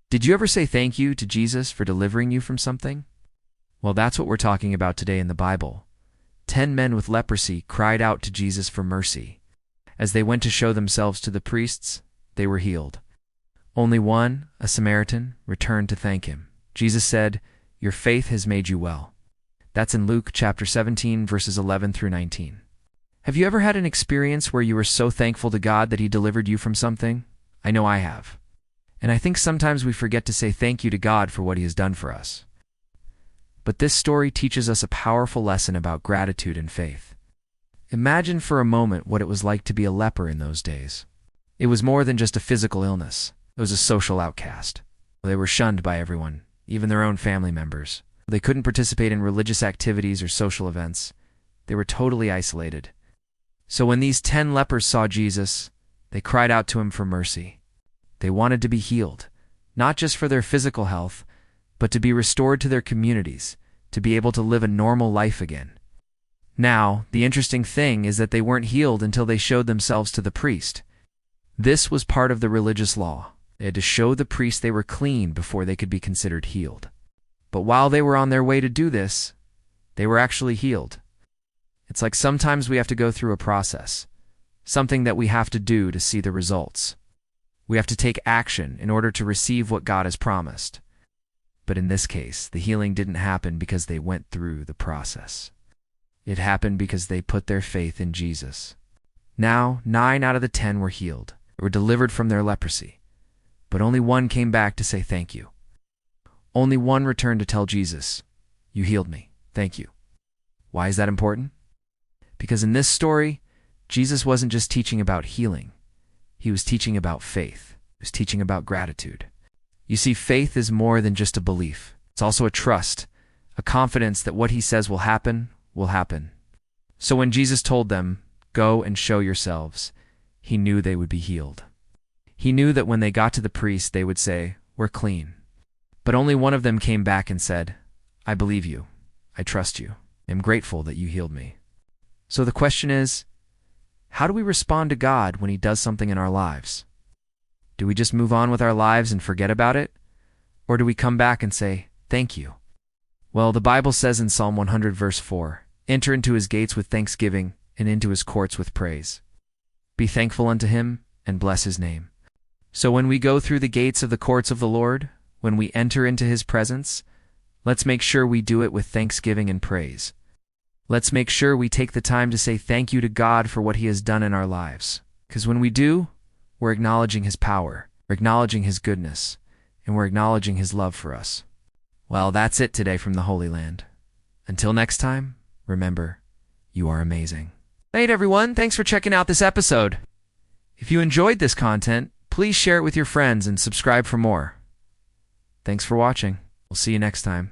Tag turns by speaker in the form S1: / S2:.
S1: Did you ever say thank you to Jesus for delivering you from something? Well, that's what we're talking about today in the Bible. 10 men with leprosy cried out to Jesus for mercy. As they went to show themselves to the priests, they were healed. Only one, a Samaritan, returned to thank him. Jesus said, "Your faith has made you well." That's in Luke chapter 17, verses 11 through 19. Have you ever had an experience where you were so thankful to God that He delivered you from something? I know I have. And I think sometimes we forget to say thank you to God for what He has done for us. But this story teaches us a powerful lesson about gratitude and faith. Imagine for a moment what it was like to be a leper in those days. It was more than just a physical illness. It was a social outcast. They were shunned by everyone, even their own family members. They couldn't participate in religious activities or social events. They were totally isolated. So when these 10 lepers saw Jesus, they cried out to Him for mercy. They wanted to be healed, not just for their physical health, but to be restored to their communities, to be able to live a normal life again. Now, the interesting thing is that they weren't healed until they showed themselves to the priest. This was part of the religious law. They had to show the priest they were clean before they could be considered healed. But while they were on their way to do this, they were actually healed. It's like sometimes we have to go through a process, something that we have to do to see the results. We have to take action in order to receive what God has promised. But in this case, the healing didn't happen because they went through the process. It happened because they put their faith in Jesus. Now, 9 out of the 10 were healed, were delivered from their leprosy. But only one came back to say thank you. Only one returned to tell Jesus, "You healed me. Thank you." Why is that important? Because in this story, Jesus wasn't just teaching about healing. He was teaching about faith. He was teaching about gratitude. You see, faith is more than just a belief. It's also a trust, a confidence that what He says will happen, will happen. So when Jesus told them, "Go and show yourselves," He knew they would be healed. He knew that when they got to the priest, they would say, "We're clean." But only one of them came back and said, "I believe you. I trust you. I'm grateful that you healed me." So the question is, how do we respond to God when He does something in our lives? Do we just move on with our lives and forget about it? Or do we come back and say, "Thank you"? Well, the Bible says in Psalm 100 verse 4, "Enter into His gates with thanksgiving and into His courts with praise." Be thankful unto Him and bless His name. So when we go through the gates of the courts of the Lord, when we enter into His presence, let's make sure we do it with thanksgiving and praise. Let's make sure we take the time to say thank you to God for what He has done in our lives. Because when we do, we're acknowledging His power, we're acknowledging His goodness, and we're acknowledging His love for us. Well, that's it today from the Holy Land. Until next time, remember, you are amazing. Hey everyone, thanks for checking out this episode. If you enjoyed this content, please share it with your friends and subscribe for more. Thanks for watching. We'll see you next time.